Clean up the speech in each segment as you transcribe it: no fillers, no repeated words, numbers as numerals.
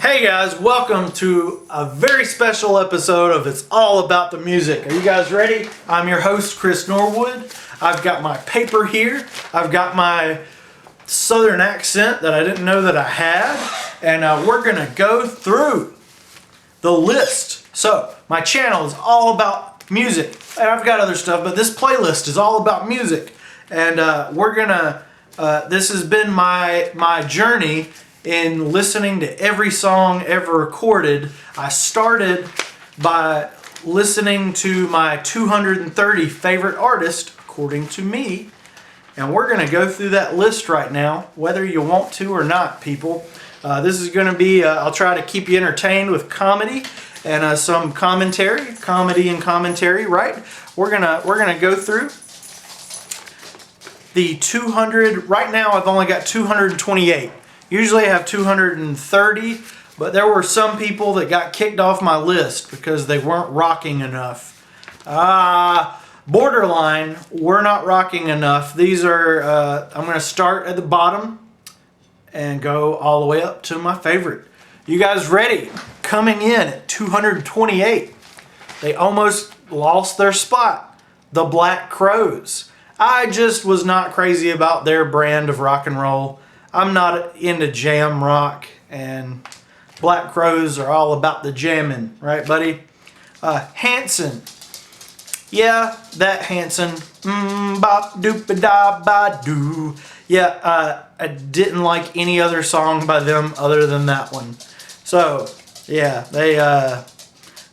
Hey guys, welcome to a very special episode of It's All About the Music. Are you guys ready? I'm your host, Chris Norwood. I've got my paper here. I've got my southern accent that I didn't know that I had. And we're going to go through the list. So, my channel is all about music. And I've got other stuff, but this playlist is all about music. And this has been my journey in listening to every song ever recorded. I started by listening to my 230 favorite artists, according to me. And we're going to go through that list right now, whether you want to or not, people. This is going to be, I'll try to keep you entertained with comedy and some comedy and commentary, right? We're gonna go through the 200. Right now, I've only got 228. Usually I have 230, but there were some people that got kicked off my list because they weren't rocking enough. Borderline, we're not rocking enough. These are, I'm going to start at the bottom and go all the way up to my favorite. You guys ready? Coming in at 228. They almost lost their spot. The Black Crowes. I just was not crazy about their brand of rock and roll. I'm not into jam rock, and Black Crowes are all about the jamming, right, buddy? Hanson. Yeah, that Hanson. Bop doop da ba doo. Yeah, I didn't like any other song by them other than that one. So, yeah, they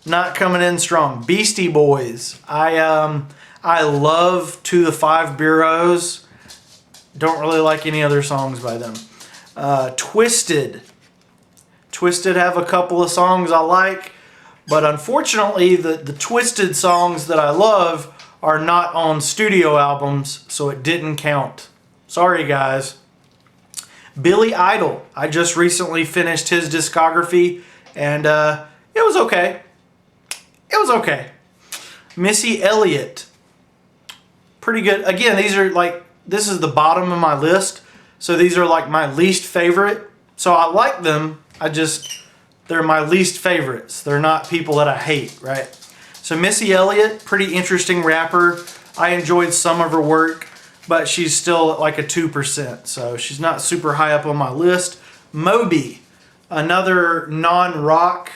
not coming in strong. Beastie Boys. I love To the Five Bureaus. Don't really like any other songs by them. Twisted. Twisted have a couple of songs I like, but unfortunately the Twisted songs that I love are not on studio albums, so it didn't count. Sorry, guys. Billy Idol. I just recently finished his discography, and it was okay. It was okay. Missy Elliott. Pretty good. Again, these are like, this is the bottom of my list, so these are like my least favorite. So I like them, they're my least favorites. They're not people that I hate, right? So Missy Elliott, pretty interesting rapper. I enjoyed some of her work, but she's still at like a 2%, so she's not super high up on my list. Moby, another non-rock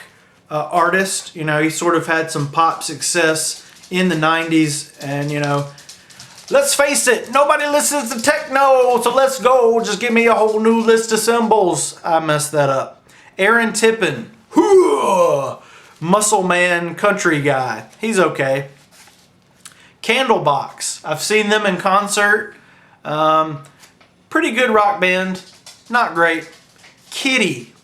artist. You know, he sort of had some pop success in the 90s, and you know, let's face it, nobody listens to techno, so let's go. Just give me a whole new list of symbols. I messed that up. Aaron Tippin. Muscle Man country guy. He's okay. Candlebox. I've seen them in concert. Pretty good rock band. Not great. Kitty.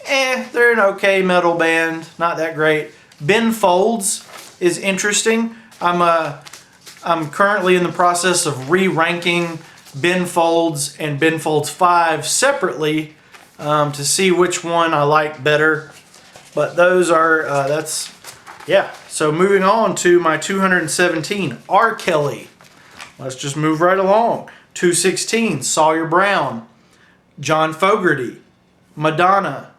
They're an okay metal band. Not that great. Ben Folds is interesting. I'm currently in the process of re-ranking Ben Folds and Ben Folds 5 separately to see which one I like better. But those are, yeah. So moving on to my 217, R. Kelly. Let's just move right along. 216, Sawyer Brown. John Fogerty. Madonna.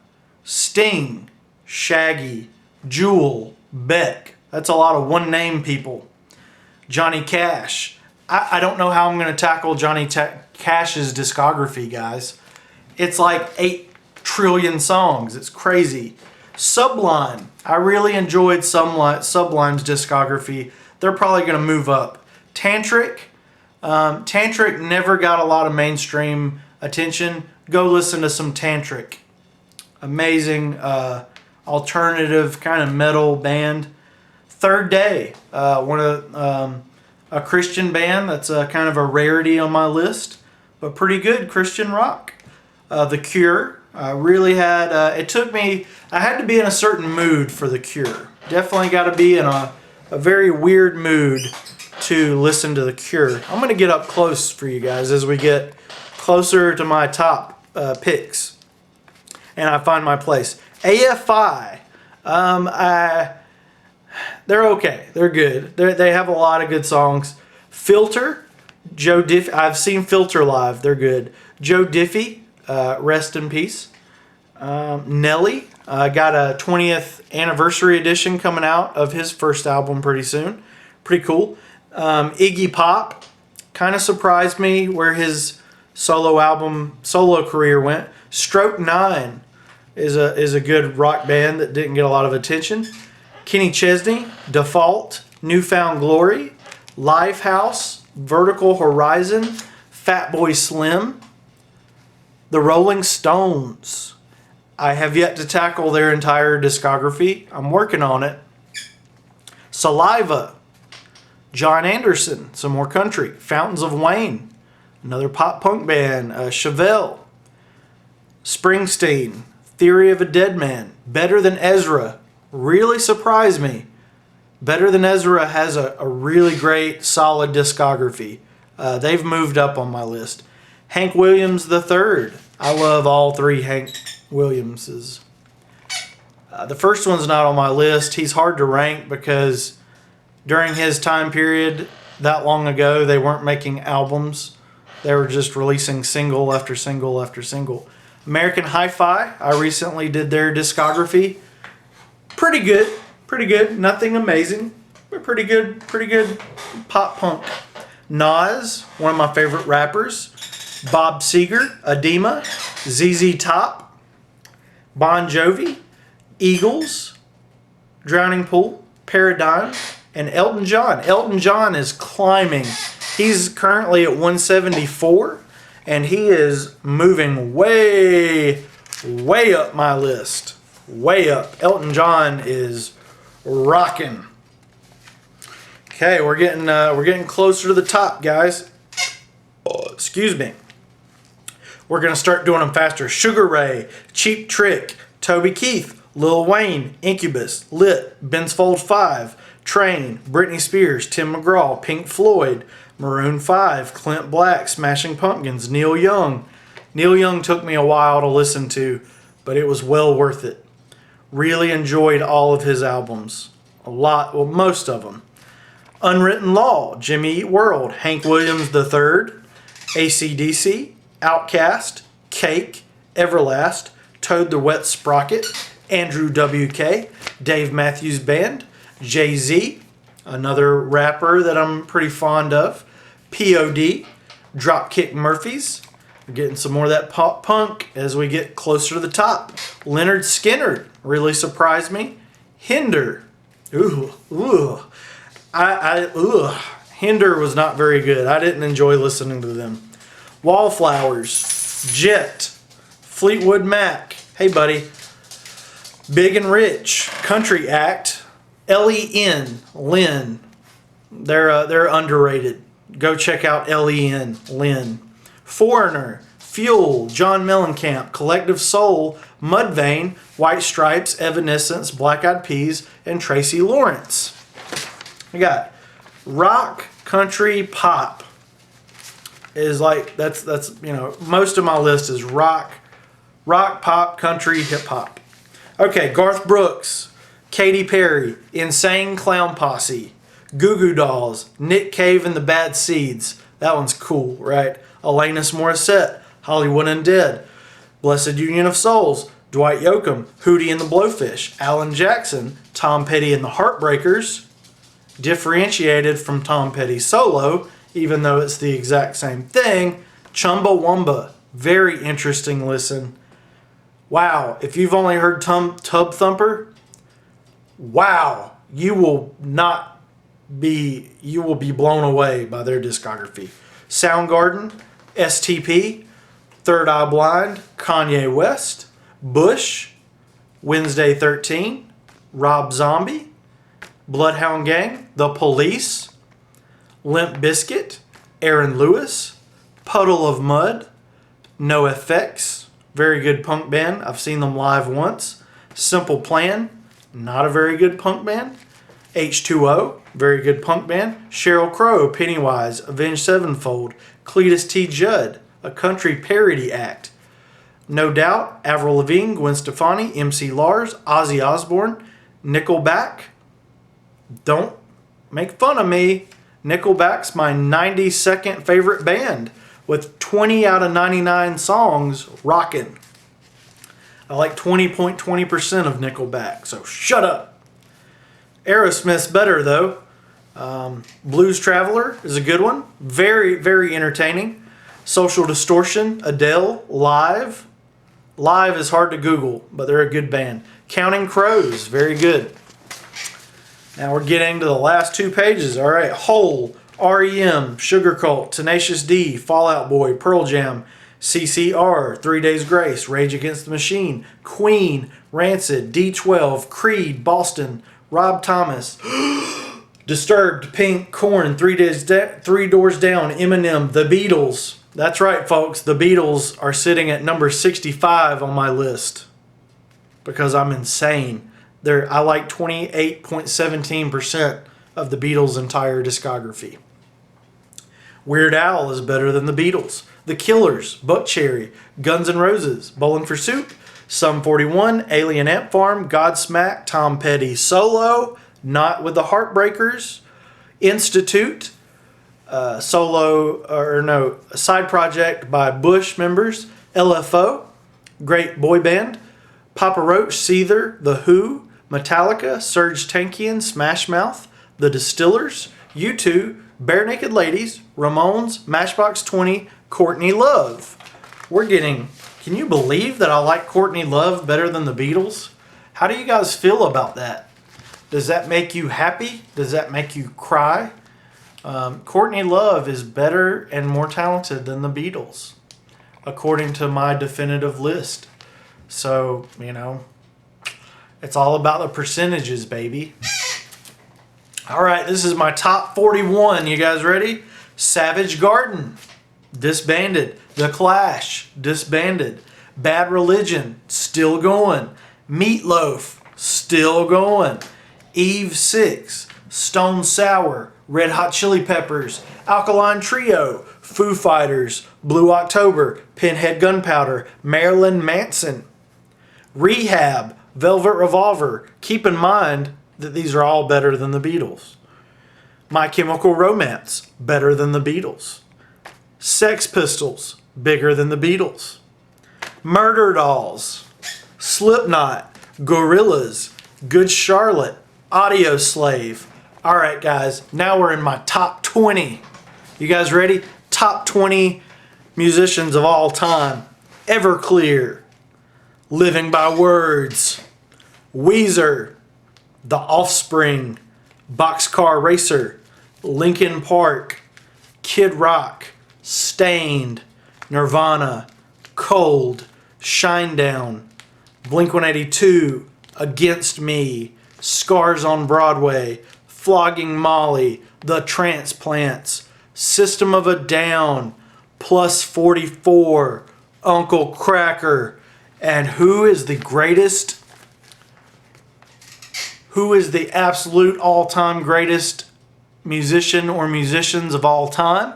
Sting. Shaggy. Jewel. Beck. That's a lot of one-name people. Johnny Cash. I don't know how I'm going to tackle Johnny Cash's discography, guys. It's like 8 trillion songs. It's crazy. Sublime. I really enjoyed Sublime's discography. They're probably going to move up. Tantric. Tantric never got a lot of mainstream attention. Go listen to some Tantric. Amazing alternative kind of metal band. Third Day, one of a Christian band that's kind of a rarity on my list, but pretty good Christian rock. The Cure, really had, I had to be in a certain mood for The Cure. Definitely got to be in a very weird mood to listen to The Cure. I'm going to get up close for you guys as we get closer to my top picks, and I find my place. AFI, they're okay. They're good. They have a lot of good songs. Filter, Joe Diffie. I've seen Filter live. They're good. Joe Diffie, rest in peace. Nelly got a 20th anniversary edition coming out of his first album pretty soon. Pretty cool. Iggy Pop kind of surprised me where his solo career went. Stroke 9 is a good rock band that didn't get a lot of attention. Kenny Chesney, Default, Newfound Glory, Lifehouse, Vertical Horizon, Fatboy Slim, The Rolling Stones. I have yet to tackle their entire discography. I'm working on it. Saliva, John Anderson, some more country. Fountains of Wayne, another pop punk band. Chevelle, Springsteen, Theory of a Dead Man, Better Than Ezra. Really surprised me. Better Than Ezra has a really great, solid discography. They've moved up on my list. Hank Williams III. I love all three Hank Williamses. The first one's not on my list. He's hard to rank because during his time period, that long ago, they weren't making albums. They were just releasing single after single after single. American Hi-Fi, I recently did their discography. Pretty good. Nothing amazing, but pretty good pop punk. Nas, one of my favorite rappers. Bob Seger, Edema, ZZ Top, Bon Jovi, Eagles, Drowning Pool, Paradigm, and Elton John. Elton John is climbing. He's currently at 174, and he is moving way up my list. Way up. Elton John is rocking. Okay, we're getting closer to the top, guys. Excuse me. We're gonna start doing them faster. Sugar Ray, Cheap Trick, Toby Keith, Lil Wayne, Incubus, Lit, Ben's Fold 5, Train, Britney Spears, Tim McGraw, Pink Floyd, Maroon 5, Clint Black, Smashing Pumpkins, Neil Young. Neil Young took me a while to listen to, but it was well worth it. Really enjoyed all of his albums. Most of them. Unwritten Law, Jimmy Eat World, Hank Williams III, AC/DC, Outkast, Cake, Everlast, Toad the Wet Sprocket, Andrew WK, Dave Matthews Band, Jay-Z, another rapper that I'm pretty fond of, POD, Dropkick Murphys. We're getting some more of that pop punk as we get closer to the top. Leonard Skinner really surprised me. Hinder. Hinder was not very good. I didn't enjoy listening to them. Wallflowers, Jet, Fleetwood Mac. Hey, buddy. Big and Rich, Country Act, LEN, Lynn. They're underrated. Go check out LEN, Lynn. Foreigner, Fuel, John Mellencamp, Collective Soul, Mudvayne, White Stripes, Evanescence, Black Eyed Peas, and Tracy Lawrence. We got rock, country, pop. Is like that's most of my list is rock, pop, country, hip hop. Okay, Garth Brooks, Katy Perry, Insane Clown Posse, Goo Goo Dolls, Nick Cave and the Bad Seeds. That one's cool, right? Alanis Morissette, Hollywood Undead, Blessed Union of Souls, Dwight Yoakam, Hootie and the Blowfish, Alan Jackson, Tom Petty and the Heartbreakers, differentiated from Tom Petty solo, even though it's the exact same thing, Chumbawamba. Very interesting listen. Wow, if you've only heard Tub Thumper, wow, you will be blown away by their discography. Soundgarden, STP, Third Eye Blind, Kanye West, Bush, Wednesday 13, Rob Zombie, Bloodhound Gang, The Police, Limp Bizkit, Aaron Lewis, Puddle of Mud, NoFX, very good punk band. I've seen them live once. Simple Plan, not a very good punk band. H2O, very good punk band. Sheryl Crow, Pennywise, Avenged Sevenfold, Cletus T. Judd, a country parody act. No Doubt, Avril Lavigne, Gwen Stefani, MC Lars, Ozzy Osbourne, Nickelback. Don't make fun of me. Nickelback's my 92nd favorite band with 20 out of 99 songs rocking. I like 20.20% of Nickelback, so shut up. Aerosmith's better though. Blues Traveler is a good one. Very, very entertaining. Social Distortion, Adele, Live. Live is hard to Google, but they're a good band. Counting Crows, very good. Now we're getting to the last 2 pages. All right, Hole, REM, Sugar Cult, Tenacious D, Fall Out Boy, Pearl Jam, CCR, 3 Days Grace, Rage Against the Machine, Queen, Rancid, D12, Creed, Boston, Rob Thomas, Disturbed, Pink, Korn, 3 Doors Down, Eminem, The Beatles. That's right, folks. The Beatles are sitting at number 65 on my list because I'm insane. I like 28.17% of the Beatles' entire discography. Weird Al is better than the Beatles. The Killers, Buckcherry, Guns N' Roses, Bowling for Soup, Sum 41, Alien Ant Farm, Godsmack, Tom Petty solo, Not with the Heartbreakers, Institute, a side project by Bush members, LFO, great boy band, Papa Roach, Seether, The Who, Metallica, Serge Tankian, Smash Mouth, The Distillers, U2, Bare Naked Ladies, Ramones, Matchbox 20, Courtney Love. Can you believe that I like Courtney Love better than the Beatles? How do you guys feel about that? Does that make you happy? Does that make you cry? Courtney Love is better and more talented than the Beatles, according to my definitive list. So, it's all about the percentages, baby. All right, this is my top 41. You guys ready? Savage Garden, disbanded. The Clash, disbanded. Bad Religion, still going. Meatloaf, still going. Eve 6, Stone Sour, Red Hot Chili Peppers, Alkaline Trio, Foo Fighters, Blue October, Pinhead Gunpowder, Marilyn Manson, Rehab, Velvet Revolver. Keep in mind that these are all better than the Beatles. My Chemical Romance, better than the Beatles. Sex Pistols, bigger than the Beatles. Murder Dolls, Slipknot, Gorillaz, Good Charlotte, Audio Slave. All right, guys, now we're in my top 20. You guys ready? Top 20 musicians of all time. Everclear, Living by Words, Weezer, The Offspring, Boxcar Racer, Linkin Park, Kid Rock, Stained, Nirvana, Cold, Shinedown, Blink-182, Against Me, Scars on Broadway, Flogging Molly, The Transplants, System of a Down, Plus 44, Uncle Cracker, and who is the absolute all-time greatest musician or musicians of all time?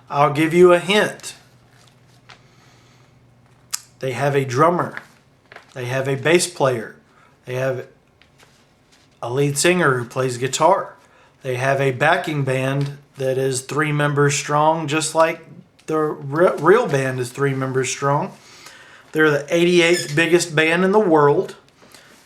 I'll give you a hint. They have a drummer. They have a bass player. They have a lead singer who plays guitar. They have a backing band that is 3 members strong, just like the real band is 3 members strong. They're the 88th biggest band in the world.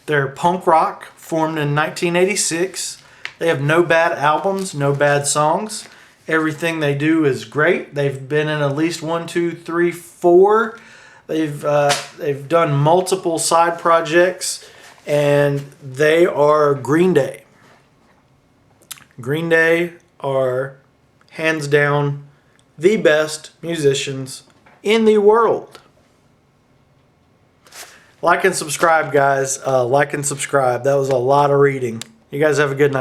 They're punk rock, formed in 1986. They have no bad albums, no bad songs. Everything they do is great. They've been in at least 1, 2, 3, 4. They've done multiple side projects, and they are Green Day. Green Day are hands down the best musicians in the world. Like and subscribe, guys. Like and subscribe. That was a lot of reading. You guys have a good night.